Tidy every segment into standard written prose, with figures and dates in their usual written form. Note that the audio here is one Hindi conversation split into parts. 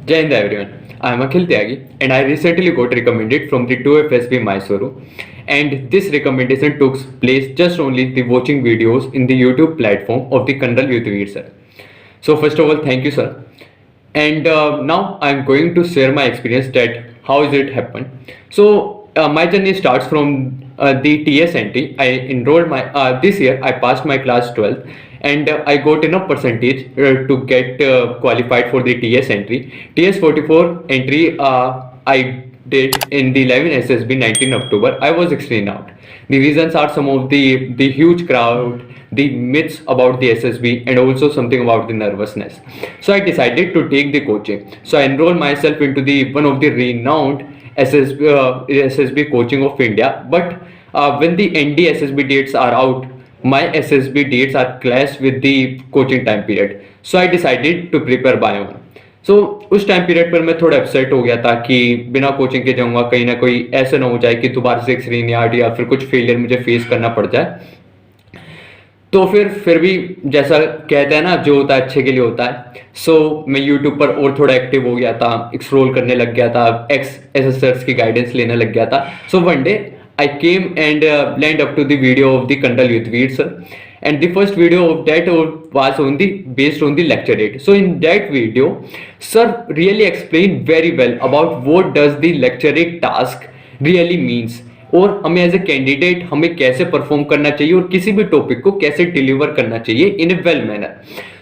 Jai Hind everyone. I am Akhil Tyagi and I recently got recommended from the 2FSB Mysuru, and this recommendation took place just only the watching videos in the YouTube platform of the Kandal Youthveer sir. So first of all, thank you sir. And now I am going to share my experience that how is it happened. So my journey starts from the TS entry. I enrolled my this year I passed my class 12th and I got enough percentage to get qualified for the TS entry. TS 44 entry I did in the 11 SSB 19 October. I was extremely out. The reasons are some of the huge crowd, the myths about the SSB, and also something about the nervousness. So I decided to take the coaching. So I enrolled myself into the one of the renowned SSB coaching of India. But when the ND SSB dates are out, my SSB dates are clashed with the coaching time period. So I decided to prepare by own. सो उस टाइम पीरियड पर मैं थोड़ा अपसेट हो गया था कि बिना कोचिंग के जाऊंगा, कहीं ना कोई ऐसा ना हो जाए कि दोबारा से एक्सपीरियंस या फिर कुछ फेलियर मुझे फेस करना पड़ जाए। तो फिर भी जैसा कहते हैं ना, जो होता है अच्छे के लिए होता है। सो मैं यूट्यूब पर और थोड़ा एक्टिव हो गया था, एक्सप्लोर करने लग गया था, एक्स एसेसर्स की गाइडेंस लेने लग गया था। So one day I came and land up to the video of the Kandal Youthveer sir, and the first video of that was based on the lecture rate. So in that video, sir really explained very well about what does the lecture rate task really means, और हमें एज ए कैंडिडेट हमें कैसे परफॉर्म करना चाहिए और किसी भी टॉपिक को कैसे डिलीवर करना चाहिए in a well manner.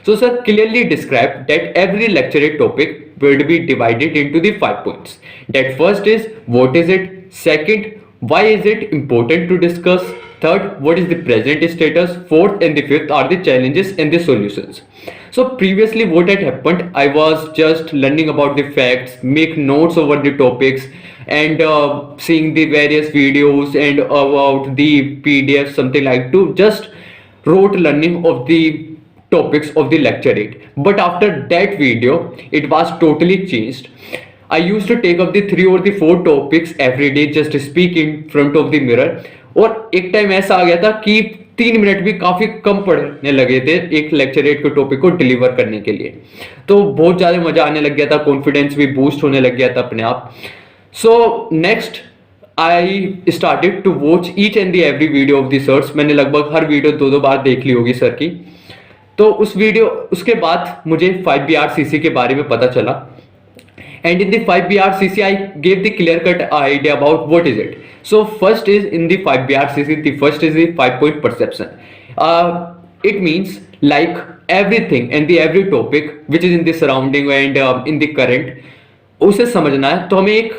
So sir clearly described that every lecture topic will be divided into the 5 points. That first is what is it, second why is it important to discuss, third what is the present status, fourth and the fifth are the challenges and the solutions. So previously what had happened, I was just learning about the facts, make notes over the topics, and seeing the various videos and about the PDF, something like to just rote learning of the topics of the lecture 8. But after that video it was totally changed. I used to take up the 3 or the 4 topics every day, just speak in front of the mirror. और एक टाइम ऐसा आ गया था कि 3 मिनट भी काफी कम पड़ने लगे थे एक लेक्चर 8 के टॉपिक को डिलीवर करने के लिए. तो बहुत ज्यादा मजा आने लग गया था, कॉन्फिडेंस भी बूस्ट होने लग गया था अपने आप. So next I started to watch each and the every video of the sirs. मैंने लगभग हर वीडियो 2-2 बार देख ली होगी सर की. तो उसके बाद मुझे 5BRCC के बारे में पता चला. And in the 5BRCC, I gave the clear-cut idea about what is it. So first is in the 5BRCC, the first is the 5-point perception. It means like everything and the every topic which is in the surrounding and in the current, उसे समझना है. तो हमें एक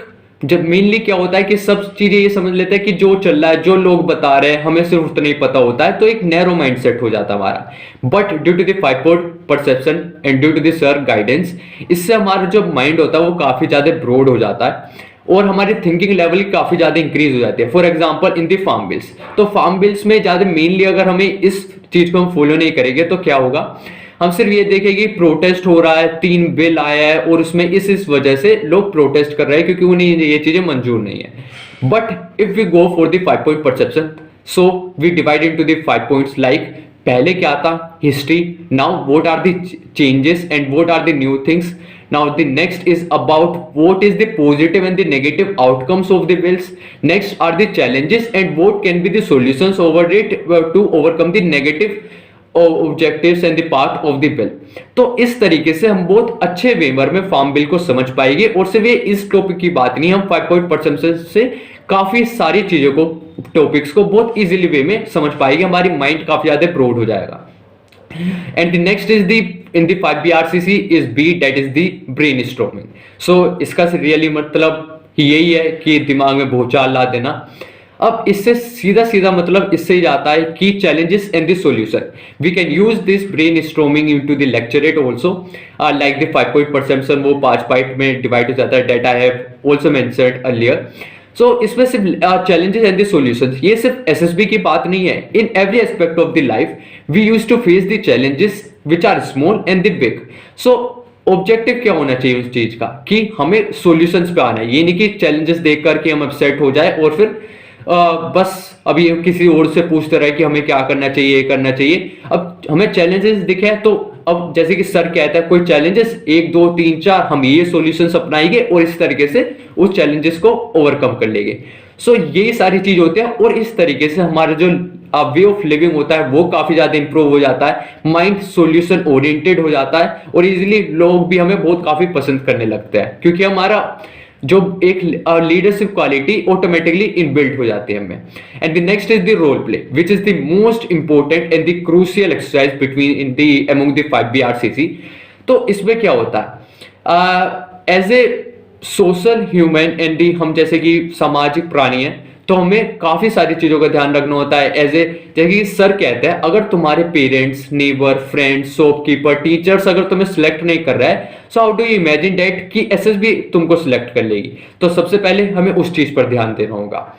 जब मेनली क्या होता है कि सब चीजें ये समझ लेते हैं कि जो चल रहा है, जो लोग बता रहे हैं, हमें सिर्फ उतना ही पता होता है. तो एक नैरो माइंडसेट हो जाता है हमारा. But due to the 5-point perception and due to the sir guidance, इससे हमारा जो माइंड होता है वो काफी ज्यादा ब्रॉड हो जाता है और हमारी थिंकिंग लेवल काफी ज्यादा इंक्रीज हो जाती है. For example in the farm bills, तो फार्म बिल्स में ज्यादा मेनली अगर हमें इस चीज को हम फॉलो नहीं करेंगे तो क्या होगा, हम सिर्फ ये देखेंगे प्रोटेस्ट हो रहा है, 3 बिल आया है और उसमें इस वजह से लोग प्रोटेस्ट कर रहे हैं क्योंकि उन्हें ये चीजें मंजूर नहीं है. But if we go for the 5-point perception, so we divide into the 5 points like पहले क्या था, history, now what are the changes and what are the new things. Now the next is about what is the positive and the negative outcomes of the bills. Next are the challenges and what can be the solutions over it to overcome the negative objectives and the part of the bill. तो इस तरीके से हम बहुत अच्छे वेवर में फार्म बिल को समझ पाएंगे. और सिर्फ ये इस टॉपिक की बात नहीं, हम 5-point परसेप्शन से काफी सारी चीजों को, टॉपिक्स को बहुत इजीली वे में समझ पाएंगे. हमारी माइंड काफी ज्यादा ब्रॉड हो जाएगा. And the next is the in the 5BRCC is B, that is the brainstorming. So इसका रियली मतलब यही है कि दिमाग में भूचाल ला देना. अब इससे सीधा मतलब इससे ही जाता है कि challenges and the solution. We can use this brainstorming into the lecture also, like the 5-point perception वो 5 पार्ट में डिवाइड हो जाता है, that I have also mentioned earlier. सो इसमें सिर्फ चैलेंजेस एंड द सॉल्यूशंस, ये सिर्फ एसएसबी की बात नहीं है. In every aspect of the life we used to face the challenges which are small and the big. So objective क्या होना चाहिए उस चीज का कि हमें सॉल्यूशंस पे आना है. ये नहीं कि चैलेंजेस देख करके हम अपसेट हो जाए और फिर बस अभी किसी और से पूछते रहे कि हमें क्या करना चाहिए, ये करना चाहिए. अब हमें चैलेंजेस दिखे तो अब जैसे कि सर कहता है कोई चैलेंजेस 1 2 3 4 हम ये सॉल्यूशंस अपनाएंगे और इस तरीके से उस चैलेंजेस को ओवरकम कर लेंगे। सो ये सारी चीज होती है और इस तरीके से हमारा जो वे ऑफ लिविंग होता है वो काफी ज्यादा इंप्रूव हो जाता है, माइंड सॉल्यूशन ओरिएंटेड हो जाता है और इजीली लोग भी हमें बहुत काफी पसंद करने लगते हैं क्योंकि हमारा जो एक लीडरशिप क्वालिटी ऑटोमेटिकली इनबिल्ट हो जाती है हमें। And the next is the role play which is the most important and the crucial exercise between in the among the 5BRCC। तो इसमें क्या होता है, as a social human and the हम जैसे कि सामाजिक प्राणी हैं तो हमें काफी सारी चीजों का ध्यान रखना होता है। जैसे कि सर कहते हैं अगर तुम्हारे parents, neighbour, friends, shopkeeper, teachers अगर तुम्हें सिलेक्ट नहीं कर रहा है, so how do you imagine that कि एसएसबी तुमको सिलेक्ट कर लेगी। तो सबसे पहले हमें उस चीज पर ध्यान देना होगा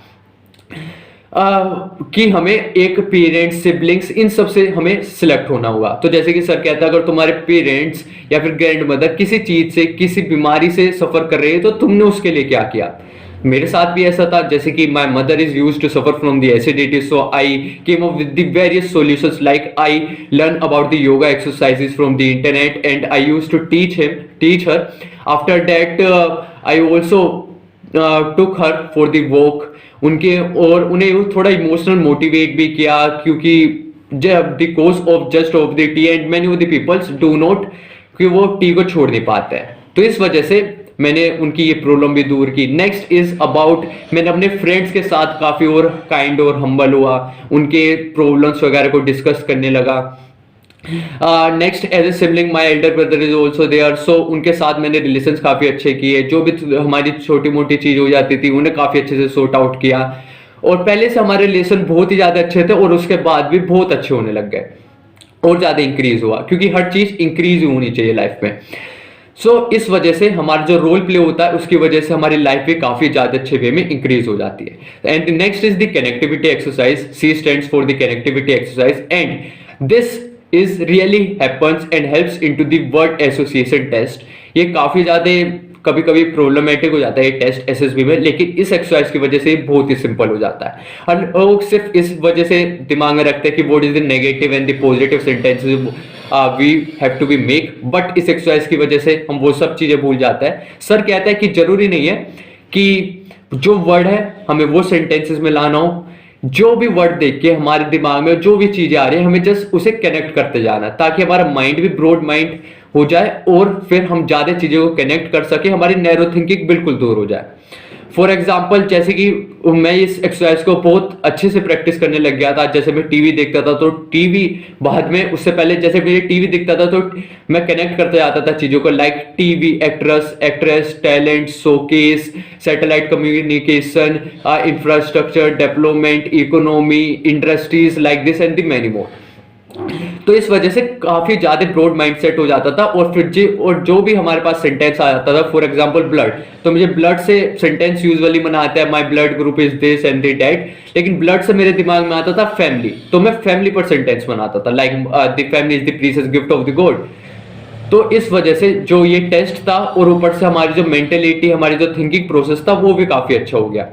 कि हमें एक पेरेंट्स, सिबलिंग्स, इन सब से हमें सिलेक्ट होना होगा। तो जैसे कि सर कहता है अगर तुम्हारे पेरेंट्स या फिर ग्रैंड मदर किसी चीज से, किसी बीमारी से सफर कर रही है तो तुमने उसके लिए क्या किया। मेरे साथ भी ऐसा था, जैसे कि my mother is used to suffer from the acidity, so I came up with the various solutions like I learn about the yoga exercises from the internet and I used to teach her. After that I also took her for the walk उनके, और उन्हें थोड़ा इमोशनल मोटिवेट भी किया क्योंकि जब the cause of just of the tea and many of the peoples do not, कि वो टी को छोड़ नहीं पाते हैं, तो इस वजह से मैंने उनकी ये प्रॉब्लम भी दूर की। नेक्स्ट इज अबाउट, मैंने अपने फ्रेंड्स के साथ काफी और काइंड और हम्बल हुआ, उनके प्रॉब्लम्स वगैरह को डिस्कस करने लगा। Next as a sibling my elder brother is also there, so उनके साथ मैंने रिलेशंस काफी अच्छे किए, जो भी हमारी छोटी मोटी चीज हो जाती थी उन्हें काफी अच्छे से सॉर्ट आउट किया और पहले से हमारे रिलेशन बहुत ही ज्यादा अच्छे थे और उसके बाद भी बहुत अच्छे होने लग गए और ज्यादा इंक्रीज हुआ क्योंकि हर चीज इंक्रीज होनी चाहिए लाइफ में। सो इस वजह से हमारा जो रोल प्ले होता है उसकी वजह से हमारी लाइफ भी काफी ज्यादा अच्छे वे में इंक्रीज हो जाती है। And next is the connectivity exercise, C stands for the connectivity exercise and this is really happens and helps into the word association test। ये काफी ज्यादा कभी कभी प्रॉब्लमेटिक हो जाता है ये टेस्ट एसएसबी में, लेकिन इस एक्सरसाइज की वजह से बहुत ही सिंपल हो जाता है और वो सिर्फ इस वजह से दिमाग में रखते हैं कि what is the negative and the positive sentences we have to be make, but इस एक्सरसाइज की वजह से हम वो सब चीजें भूल जाते हैं। सर कहता है कि जरूरी नहीं है कि जो वर्ड है हमें वो सेंटेंसेस में लाना हो, जो भी वर्ड देख के हमारे दिमाग में जो भी चीजें आ रही है हमें जस्ट उसे कनेक्ट करते जाना ताकि हमारा माइंड भी ब्रॉड माइंड हो जाए और फिर हम ज्यादा चीजों को कनेक्ट कर सके, हमारी नैरो थिंकिंग बिल्कुल दूर हो जाए। फॉर एग्जाम्पल जैसे कि मैं इस एक्सरसाइज को बहुत अच्छे से प्रैक्टिस करने लग गया था। जैसे मैं टीवी देखता था तो टीवी बाद में, उससे पहले जैसे मुझे टीवी दिखता था तो मैं कनेक्ट करते जाता था चीजों को, like TV, actress, talent, showcase, satellite communication, infrastructure development, economy, industries like this and the many more. तो इस वजह से काफी ज्यादा ब्रॉड माइंडसेट हो जाता था और फिर जो भी हमारे पास सेंटेंस आ जाता था, फॉर एग्जांपल ब्लड, तो मुझे ब्लड से सेंटेंस यूजुअली मनाता है my blood group is this and that, लेकिन ब्लड से मेरे दिमाग में आता था फैमिली, तो मैं फैमिली पर सेंटेंस बनाता था like the family is the precious gift of the God. तो इस वजह से जो ये टेस्ट था और ऊपर से हमारी जो मेंटेलिटी, हमारी जो थिंकिंग प्रोसेस था वो भी काफी अच्छा हो गया।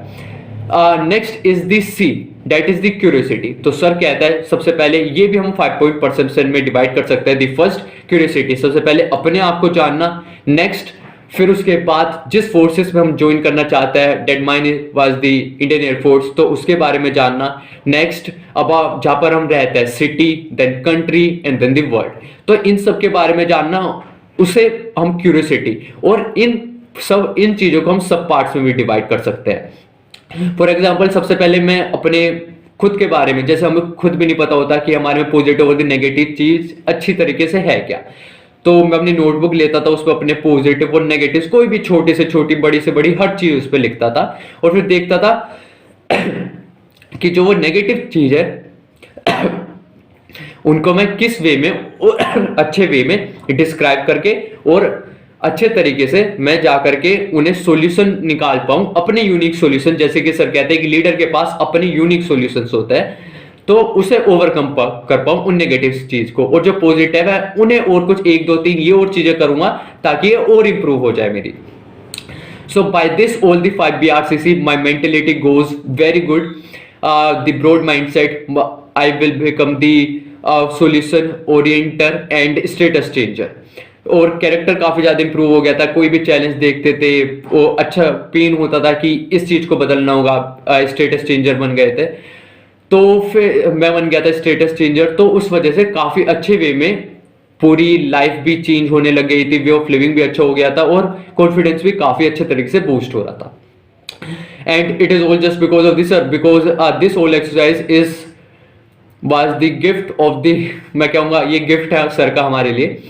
Next is the C, that is the curiosity. तो सर कहता है सबसे पहले ये भी हम 5% में डिवाइड कर सकते हैं। द फर्स्ट क्यूरियोसिटी, सबसे पहले अपने आप को जानना। नेक्स्ट फिर उसके बाद जिस फोर्सेस में हम ज्वाइन करना चाहते हैं, that mine was the Indian air force, तो उसके बारे में जानना। नेक्स्ट अब जहां पर हम रहते हैं, city, then country and then the world, तो इन सब के बारे में जानना, उसे हम क्यूरियोसिटी, और इन चीजों को हम सब पार्ट्स में भी डिवाइड कर सकते हैं। फॉर एग्जाम्पल सबसे पहले मैं अपने खुद के बारे में, जैसे हमें खुद भी नहीं पता होता कि हमारे में पॉजिटिव और नेगेटिव चीज अच्छी तरीके से है क्या, तो मैं अपनी नोटबुक लेता था, उस पर अपने पॉजिटिव और नेगेटिव कोई भी छोटी से छोटी, बड़ी से बड़ी हर चीज उस पर लिखता था और फिर देखता था कि जो वो नेगेटिव चीज है उनको मैं किस वे में अच्छे वे में डिस्क्राइब करके और अच्छे तरीके से मैं जाकर के उन्हें सॉल्यूशन निकाल पाऊं, अपने यूनिक सॉल्यूशन। जैसे कि सर कहते हैं कि लीडर के पास अपने यूनिक सॉल्यूशंस होते हैं, तो उसे ओवरकम कर पाऊं उन नेगेटिव चीज को, और जो पॉजिटिव है उन्हें और कुछ 1 2 3 ये और चीजें करूंगा ताकि ये और इंप्रूव हो जाए मेरी। So by this all the 5BRCC my mentality goes very good, the broad mindset, I will become the solution orienter and status changer. और कैरेक्टर काफी ज्यादा इंप्रूव हो गया था, कोई भी चैलेंज देखते थे वो अच्छा पेन होता था कि इस चीज को बदलना होगा, स्टेटस चेंजर बन गए थे। तो फिर मैं बन गया था स्टेटस चेंजर, तो उस वजह से काफी अच्छे वे में पूरी लाइफ भी चेंज होने लग गई थी, वे ऑफ लिविंग भी अच्छा हो गया था और कॉन्फिडेंस भी काफी अच्छे तरीके से बूस्ट हो रहा था। And it is all just because of this sir, because this whole exercise is was the gift of the, मैं कहूंगा ये गिफ्ट है सर का हमारे लिए।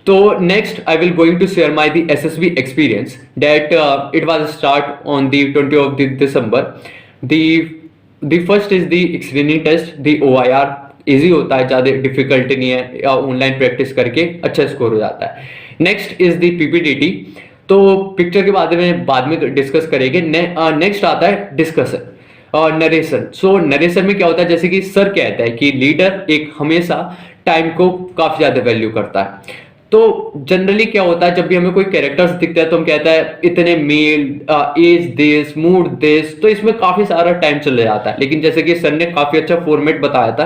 तो next I will going to share my the SSB experience that it was start on the 20th of the December. The first is the screening test, the OIR easy होता है, ज़्यादा डिफिकल्ट नहीं है, या ऑनलाइन प्रैक्टिस करके अच्छा स्कोर हो जाता है। नेक्स्ट इज द PPTT, तो पिक्चर के बारे में बाद में डिस्कस करेंगे। नेक्स्ट आता है डिस्कशन और नरेशन। सो नरेशन में क्या होता है, जैसे कि सर कहता है कि लीडर एक हमेशा टाइम को काफी ज्यादा वैल्यू करता है। तो जनरली क्या होता है, जब भी हमें कोई कैरेक्टर्स दिखता है तो हम कहता है इतने male, age this, mood this, तो इसमें काफी सारा टाइम चले जाता है। लेकिन जैसे कि सर ने काफी अच्छा फॉर्मेट बताया था,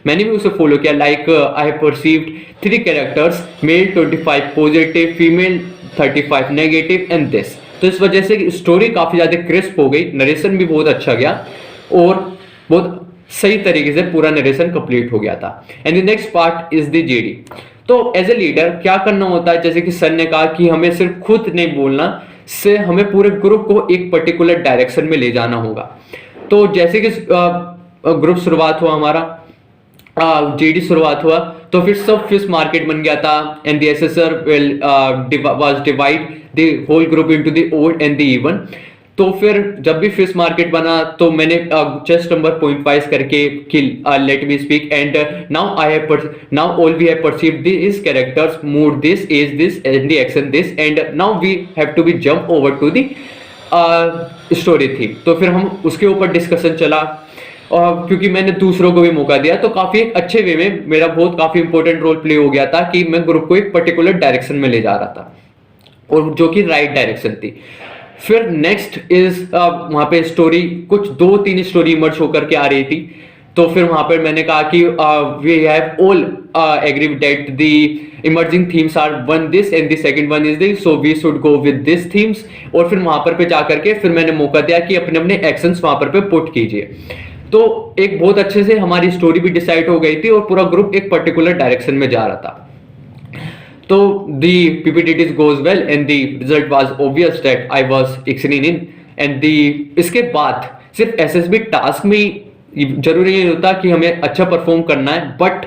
मैंने भी उसे फॉलो किया। Like I have perceived 3 characters, male 25 positive, female 35 negative and this. तो इस वजह से स्टोरी काफी ज्यादा क्रिस्प हो गई, नरेशन भी बहुत अच्छा गया और बहुत सही तरीके से पूरा नरेशन कंप्लीट हो गया था। And the next part is the GD. तो एज ए लीडर क्या करना होता है, जैसे कि सर ने कहा कि हमें सिर्फ खुद नहीं बोलना, से हमें पूरे ग्रुप को एक पर्टिकुलर डायरेक्शन में ले जाना होगा। तो जैसे कि ग्रुप शुरुआत हुआ हमारा, जेडी शुरुआत हुआ, तो फिर सब फिश मार्केट बन गया था। And the assessor was divide the whole group into the odd and the even. तो फिर जब भी फिश मार्केट बना तो मैंने चेस्ट नंबर पॉइंट वाइज करके कि let me speak and now all we have perceived this characters, mood this, age this and the action this, and now we have to be jump over to the story theme. तो फिर हम उसके ऊपर डिस्कशन चला, और क्योंकि मैंने दूसरों को भी मौका दिया तो काफी एक अच्छे वे में मेरा बहुत काफी इंपॉर्टेंट रोल प्ले हो गया था कि मैं ग्रुप को एक पर्टिकुलर डायरेक्शन में ले जा रहा था, और जो कि राइट डायरेक्शन थी। फिर नेक्स्ट इज वहां पे स्टोरी कुछ 2-3 स्टोरी इमर्ज होकर के आ रही थी। तो फिर वहां पर मैंने कहा कि we have all agree that the emerging themes are one this and the second one is this, so we should go with this themes. और फिर वहां पर पे जाकर के फिर मैंने मौका दिया कि अपने अपने एक्शंस वहां पर पे पुट कीजिए। तो एक बहुत अच्छे से हमारी स्टोरी भी डिसाइड हो गई थी और पूरा ग्रुप एक पर्टिकुलर डायरेक्शन में जा रहा था। तो the PPTT goes well and the result was obvious that I was excelling in and इसके बाद सिर्फ SSB टास्क में जरूरी नहीं होता कि हमें अच्छा परफॉर्म करना है, बट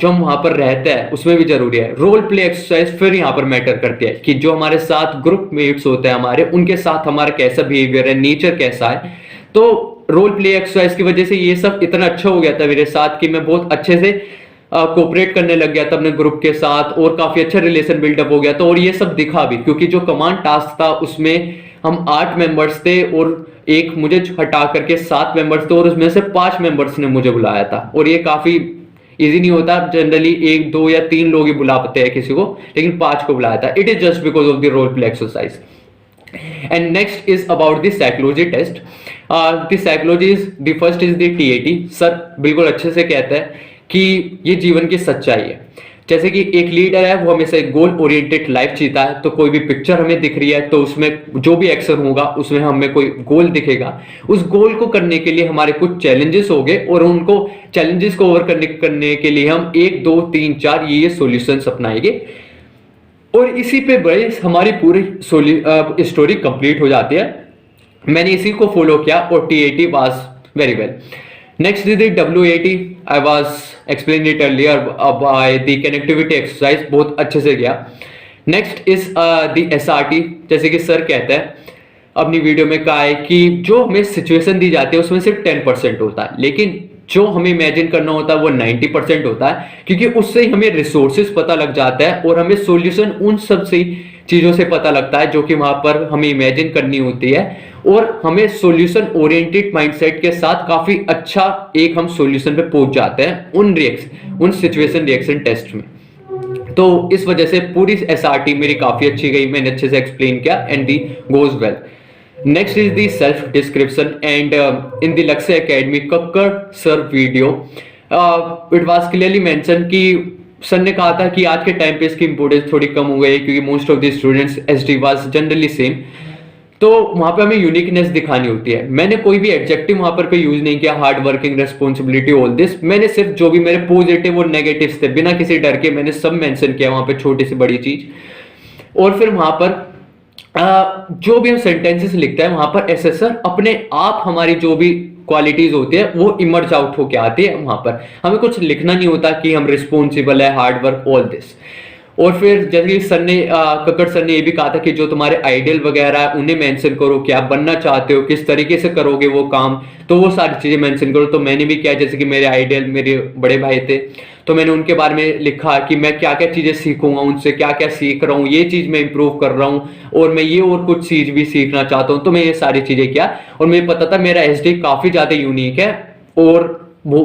जो हम वहां पर रहते हैं उसमें भी जरूरी है। रोल प्ले एक्सरसाइज फिर यहाँ पर मैटर करती है कि जो हमारे साथ ग्रुप मेट्स होते हैं हमारे, उनके साथ हमारा कैसा बिहेवियर है, नेचर कैसा है। तो रोल प्ले एक्सरसाइज की वजह से ये सब इतना अच्छा हो गया था मेरे साथ कि मैं बहुत अच्छे से कोऑपरेट करने लग गया था अपने ग्रुप के साथ, और काफी अच्छा रिलेशन बिल्डअप हो गया था। और ये सब दिखा भी, क्योंकि जो कमांड टास्क था उसमें हम 8 मेंबर्स थे और एक मुझे हटा करके 7 मेंबर्स थे, और उसमें से 5 मेंबर्स ने मुझे बुलाया था। और ये काफी इजी नहीं होता, जनरली 1, 2 या 3 लोग ही बुला पाते हैं किसी को, लेकिन 5 को बुलाया था। It is just because of the role play exercise. And next is about the psychology test. The psychology is the first is the TAT। Sir बिल्कुल अच्छे से कहता है कि ये जीवन की सच्चाई है। जैसे कि एक लीडर है वो हमेशा एक गोल ओरिएंटेड लाइफ जीता है। तो कोई भी पिक्चर हमें दिख रही है तो उसमें जो भी एक्शन होगा उसमें हमें कोई गोल दिखेगा। उस गोल को करने के लिए हमारे कुछ चैलेंजेस हो गए, और उनको चैलेंजेस को ओवर करने के लिए हम 1, 2, 3, 4 ये सॉल्यूशंस अपनाएंगे, और इसी पे बड़े हमारी पूरी स्टोरी कंप्लीट हो जाती है। मैंने इसी को फॉलो किया और TAT was very well. Next is the WAT. I was explaining it earlier by the connectivity exercise, बहुत अच्छे से गया। Next is the SRT। जैसे कि सर कहता है अपनी वीडियो में कहा है कि जो हमें सिचुएशन दी जाती है उसमें सिर्फ 10% होता है, लेकिन जो हमें इमेजिन करना होता है वो 90% होता है, क्योंकि उससे ही हमें रिसोर्सेज पता लग जाता है और हमें सॉल्यूशन उन सब से चीजों से पता लगता है जो कि वहां पर हमें इमेजिन करनी होती है, और हमें सॉल्यूशन ओरिएंटेड माइंडसेट के साथ काफी अच्छा एक हम सॉल्यूशन पे पहुंच जाते हैं उन सिचुएशन रिएक्शन टेस्ट में। तो इस वजह से पूरी SRT मेरी काफी अच्छी गई, मैंने अच्छे से एक्सप्लेन किया and the goes well. Next is the self description and in the Lakshya academy Kakkar sir video it was clearly mention कि सर ने कहा था कि आज के टाइम पे इसकी इंपोर्टेंस थोड़ी कम हो गई है क्योंकि most of the students SD was generally same. तो वहां पे हमें यूनिकनेस दिखानी होती है। मैंने कोई भी एडजेक्टिव वहां पर कोई यूज नहीं किया, hard working, responsibility, all this. मैंने सिर्फ जो भी मेरे पॉजिटिव और नेगेटिव्स थे बिना किसी डर के मैंने सब मेंशन किया वहां पे, छोटी से बड़ी चीज। और फिर वहां पर जो भी हम सेंटेंसेस लिखते हैं वहां पर एसेसर अपने आप हमारी जो भी क्वालिटीज होती है वो इमर्ज आउट होके आती है। वहां पर हमें कुछ लिखना नहीं होता कि हम रिस्पॉन्सिबल है, हार्ड वर्क, ऑल दिस। और फिर जैसे सर ने कक्कड़ सर ने ये भी कहा था कि जो तुम्हारे आइडियल वगैरह है उन्हें मेंशन करो, क्या बनना चाहते हो, किस तरीके से करोगे वो काम, तो वो सारी चीजें मेंशन करो। तो मैंने भी किया, जैसे कि मेरे आइडियल मेरे बड़े भाई थे तो मैंने उनके बारे में लिखा कि मैं क्या क्या चीजें सीखूंगा, उनसे क्या क्या सीख रहा हूँ, ये चीज मैं इंप्रूव कर रहा हूँ और मैं ये और कुछ चीज भी सीखना चाहता हूँ। तो मैं ये सारी चीजें किया और मुझे पता था मेरा एसडी काफी ज्यादा यूनिक है और वो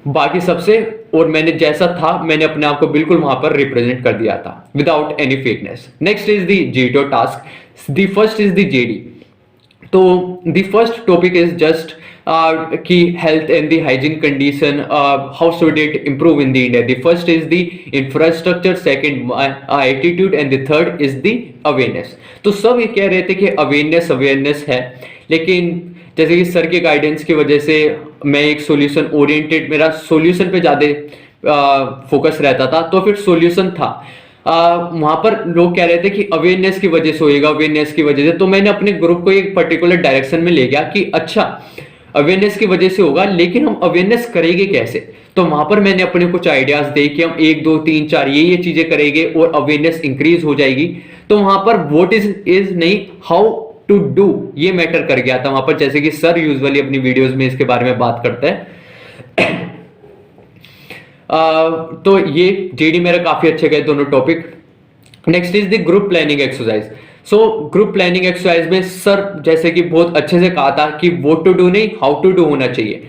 बाकी सबसे, और मैंने जैसा था मैंने अपने आप को बिल्कुल वहां पर रिप्रेजेंट कर दिया था without any fakeness. Next is the GTO task, the first is the GD. तो the first topic is just कि health and the hygiene condition, how should it improve in the India. The first is the infrastructure, second attitude and the third is the awareness. तो सब ये कह रहे थे कि अवेयरनेस अवेयरनेस है, लेकिन जैसे कि सर के गाइडेंस की वजह से मैं एक सॉल्यूशन ओरिएंटेड, मेरा सॉल्यूशन पे ज्यादा फोकस रहता था, तो फिर सॉल्यूशन था। वहां पर लोग कह रहे थे कि अवेयरनेस की वजह से होएगा, अवेयरनेस की वजह से, तो मैंने अपने ग्रुप को एक पर्टिकुलर डायरेक्शन में ले गया कि अच्छा अवेयरनेस की वजह से होगा, लेकिन हम अवेयरनेस करेंगे कैसे। तो वहां पर मैंने अपने कुछ आइडियाज दे कि हम 1 2 3 4 ये चीजें करेंगे और अवेयरनेस इंक्रीज हो जाएगी। तो वहां पर व्हाट इज नहीं, हाउ टू डू ये मैटर कर गया था वहां पर, जैसे कि सर यूजुअली अपनी वीडियोस में इसके बारे में बात करते हैं। तो ये जेडी मेरा काफी अच्छे गए दोनों topic. Next is the group planning exercise. So group planning exercise में सर जैसे कि बहुत अच्छे से कहा था कि व्हाट टू डू नहीं, हाउ टू डू होना चाहिए।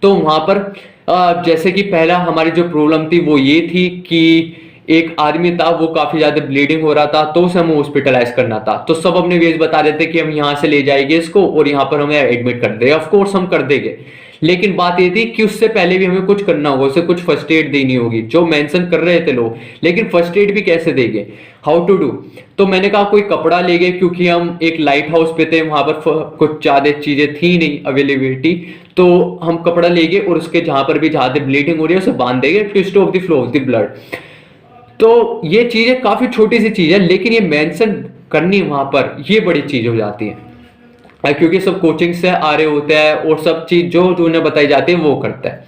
तो वहां पर जैसे कि पहला हमारी जो प्रॉब्लम थी वो ये थी कि एक आदमी था वो काफी ज्यादा ब्लीडिंग हो रहा था, तो उसे हमें हॉस्पिटलाइज करना था। तो सब अपने वेज बता रहे थे कि हम यहाँ से ले जाएंगे इसको और यहाँ पर हमें एडमिट कर देंगे। ऑफ कोर्स हम कर देंगे, लेकिन बात ये थी कि उससे पहले भी हमें कुछ करना होगा, उसे कुछ फर्स्ट एड देनी होगी, जो मेंशन कर रहे थे लोग। लेकिन फर्स्ट एड भी कैसे देंगे, हाउ टू डू। तो मैंने कहा कोई कपड़ा ले गए, क्योंकि हम एक लाइट हाउस पे थे, वहां पर कुछ ज्यादा चीजें थी नहीं अवेलेबिलिटी, तो हम कपड़ा ले गए और उसके जहां पर भी ज्यादा ब्लीडिंग हो रही है उसे बांध देंगे to stop the flow of the blood. तो ये चीजें काफी छोटी सी चीज है, लेकिन ये मेंशन करनी वहां पर ये बड़ी चीज हो जाती है, क्योंकि सब कोचिंग से आ रहे होते हैं और सब चीज जो उन्हें बताई जाती है वो करता है।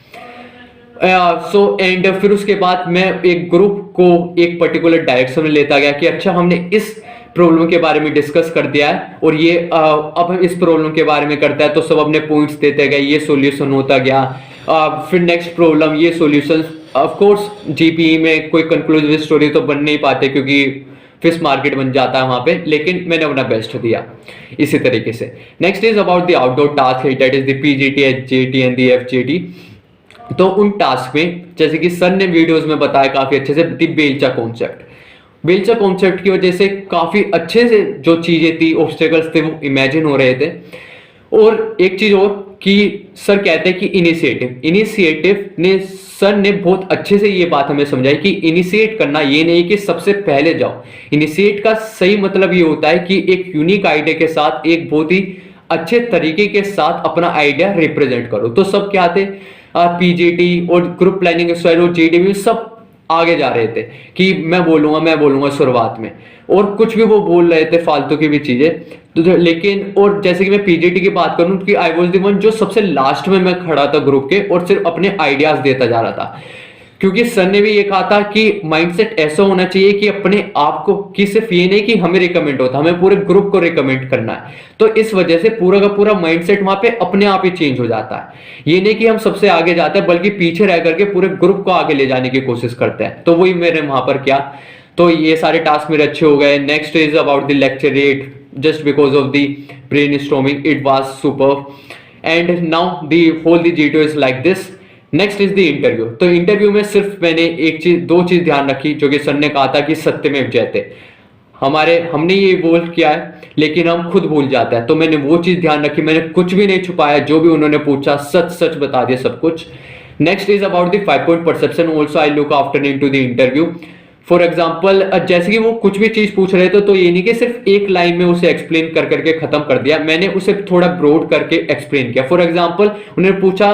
एंड फिर उसके बाद मैं एक ग्रुप को एक पर्टिकुलर डायरेक्शन में लेता गया कि अच्छा हमने इस प्रॉब्लम के बारे में डिस्कस कर दिया है और ये अब हम इस प्रॉब्लम के बारे में करता है। तो सब अपने पॉइंट्स देते गए, ये सॉल्यूशन होता गया। फिर नेक्स्ट प्रॉब्लम, ये सॉल्यूशन। ऑफ कोर्स जीपीई में कोई कंक्लूसिव स्टोरी तो बन नहीं पाते क्योंकि फिश मार्केट बन जाता है वहां पे, लेकिन मैंने अपना बेस्ट दिया इसी तरीके से। Next is about the outdoor task, that is the PGT, HGT and the FGT. तो उन टास्क में जैसे कि सर ने वीडियोस में बताया काफी अच्छे से, द बेलचा कॉन्सेप्ट। बेलचा कॉन्सेप्ट की वजह से काफी अच्छे से जो चीजें थी, ऑब्स्टेकल्स थे, वो इमेजिन हो रहे थे। और एक चीज और कि सर कहते हैं कि इनिशिएटिव ने, सर ने बहुत अच्छे से ये बात हमें समझाई कि इनिशिएट करना ये नहीं कि सबसे पहले जाओ। इनिशिएट का सही मतलब ये होता है कि एक यूनिक आइडिया के साथ, एक बहुत ही अच्छे तरीके के साथ अपना आइडिया रिप्रेजेंट करो। तो सब क्या थे, पीजीटी और ग्रुप प्लानिंग एक्सरसाइज और जीडीबी सब आगे जा रहे थे कि मैं बोलूंगा शुरुआत में, और कुछ भी वो बोल रहे थे फालतू की भी चीजें। तो लेकिन और जैसे कि मैं पीजीटी की बात करूं कि आई वाज द वन जो सबसे लास्ट में मैं खड़ा था ग्रुप के और सिर्फ अपने आइडियाज देता जा रहा था, क्योंकि सर ने भी ये कहा था कि माइंडसेट ऐसा होना चाहिए कि अपने आप को, कि सिर्फ ये नहीं कि हमें रिकमेंड होता, हमें पूरे ग्रुप को रिकमेंड करना है। तो इस वजह से पूरा का पूरा माइंडसेट वहां पे अपने आप ही चेंज हो जाता है। ये नहीं कि हम सबसे आगे जाते हैं, बल्कि पीछे रह करके पूरे ग्रुप को आगे ले जाने की कोशिश करते हैं। तो वही मेरे वहां पर किया। तो ये सारे टास्क मेरे अच्छे हो गए। Next is about the lecturette, just because of the brainstorming, it was superb. And now the whole the GTO is like this. Next is the interview. तो इंटरव्यू में सिर्फ मैंने दो चीज ध्यान रखी, जो कि सर ने कहा था कि सत्यमेव जयते। हमने ये बोल किया है, लेकिन हम खुद भूल जाते हैं। तो मैंने वो चीज ध्यान रखी, मैंने कुछ भी नहीं छुपाया, जो भी उन्होंने पूछा सच सच बता दिया सब कुछ। Next is about the 5 point perception, also I look after into the interview. For example जैसे कि वो कुछ भी चीज पूछ रहे थे तो ये नहीं कि सिर्फ एक लाइन में उसे एक्सप्लेन कर करके खत्म कर दिया, मैंने उसे थोड़ा ब्रॉड करके एक्सप्लेन किया। फॉर एग्जाम्पल उन्होंने पूछा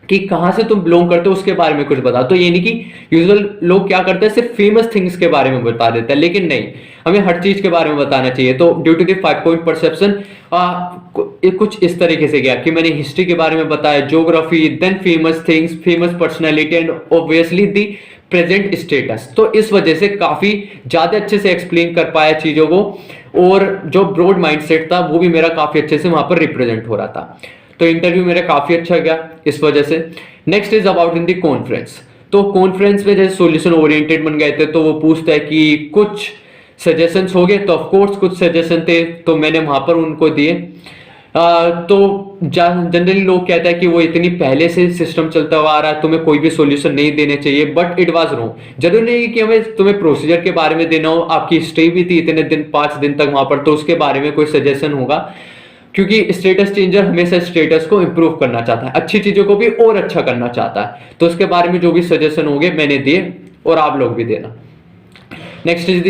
कि कहां से तुम बिलोंग करते हो, उसके बारे में कुछ बता। तो ये नहीं कि यूजुअल लोग क्या करते हैं सिर्फ फेमस थिंग्स के बारे में बता देते हैं, लेकिन नहीं, हमें हर चीज के बारे में बताना चाहिए। तो due to the 5 point perception कुछ इस तरीके से गया कि मैंने हिस्ट्री के बारे में बताया, geography, then famous things, famous personality and obviously the present status. तो इस वजह से काफी ज्यादा अच्छे से एक्सप्लेन कर पाया चीजों को, और जो ब्रॉड माइंडसेट था वो भी मेरा काफी अच्छे से वहां पर रिप्रेजेंट हो रहा था। तो इंटरव्यू मेरा काफी अच्छा गया इस वजह से। Next is about in the conference. तो कॉन्फ्रेंस में जैसे सॉल्यूशन ओरिएंटेड बन गए थे, तो वो पूछता है कि कुछ सजेशंस हो गए, तो ऑफ कोर्स कुछ सजेशन थे तो मैंने वहां पर उनको दिए। तो जनरली लोग कहते हैं कि वो इतनी पहले से सिस्टम चलता हुआ आ रहा है, तुम्हें कोई भी सॉल्यूशन नहीं देने चाहिए, बट इट वाज रॉन्ग। जरूरी नहीं कि हमें तुम्हें प्रोसीजर के बारे में देना हो, आपकी स्टे भी थी इतने दिन, 5 दिन तक वहां पर, तो उसके बारे में कोई सजेशन होगा, क्योंकि स्टेटस चेंजर हमेशा स्टेटस को इंप्रूव करना चाहता है, अच्छी चीजों को भी और अच्छा करना चाहता है। तो उसके बारे में जो भी सजेशन होंगे मैंने दिए, और आप लोग भी देना। Next is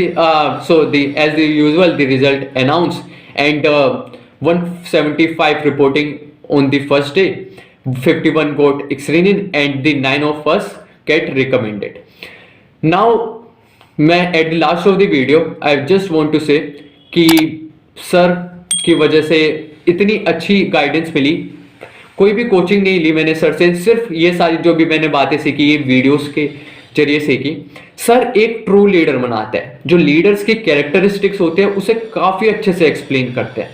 as the usual the result announced, and 175 reporting on the first day, 51 got screening and the 9 of us get recommended. Now मैं at the last of the video I just want to say कि सर की वजह से इतनी अच्छी गाइडेंस मिली, कोई भी कोचिंग नहीं ली मैंने सर से, सिर्फ ये सारी जो भी मैंने बातें सीखी ये वीडियोस के जरिए सीखी। सर एक ट्रू लीडर बनाता है, जो लीडर्स की कैरेक्टरिस्टिक्स होते हैं उसे काफी अच्छे से एक्सप्लेन करते हैं।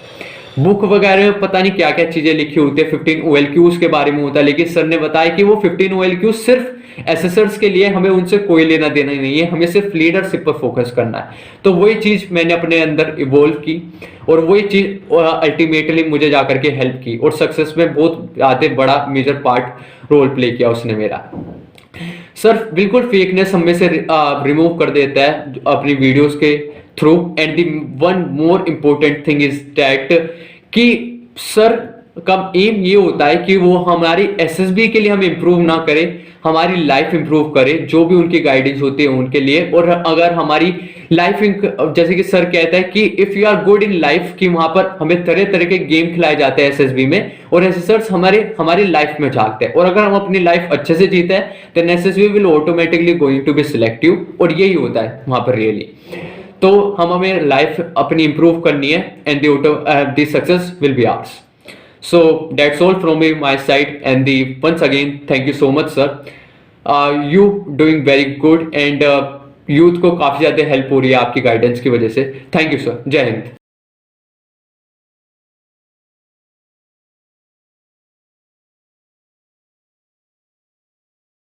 बुक वगैरह में पता नहीं क्या क्या चीजें लिखी होती है, 15 OLQs के बारे में होता है, लेकिन सर ने बताया कि वो 15 OLQs सिर्फ एसेसर्स के लिए, हमें उनसे कोई लेना देना ही नहीं है, हमें सिर्फ लीडरशिप पर फोकस करना है। तो वही चीज मैंने अपने अंदर इवोल्व की, और वही चीज अल्टीमेटली मुझे जाकर के हेल्प की, और सक्सेस में बहुत आते बड़ा मेजर पार्ट रोल प्ले किया उसने मेरा। सर बिल्कुल फेकनेस हम में से रिमूव कर देता है अपनी वीडियोस के through. And the one more important thing is that कि सर का एम ये होता है कि वो हमारी एसएसबी के लिए हम इंप्रूव ना करें, हमारी लाइफ इंप्रूव करे, जो भी उनकी गाइडेंस होती है उनके लिए। और अगर हमारी लाइफ, जैसे कि सर कहता है कि if you are good in life, कि वहां पर हमें तरह तरह के गेम खिलाए जाते हैं एसएसबी में, और एसेसर्स हमारी लाइफ में झांकते हैं, और अगर हम अपनी लाइफ अच्छे से जीते हैं then SSB will automatically going to be selective, और यही होता है वहां पर रियली। तो हमें लाइफ अपनी इंप्रूव करनी है, and the success will be hours. So that's all from my side, and once again thank you so much sir. You doing very good, and youth को काफी ज्यादा हेल्प हो रही है आपकी गाइडेंस की वजह से। थैंक यू सर, जय हिंद।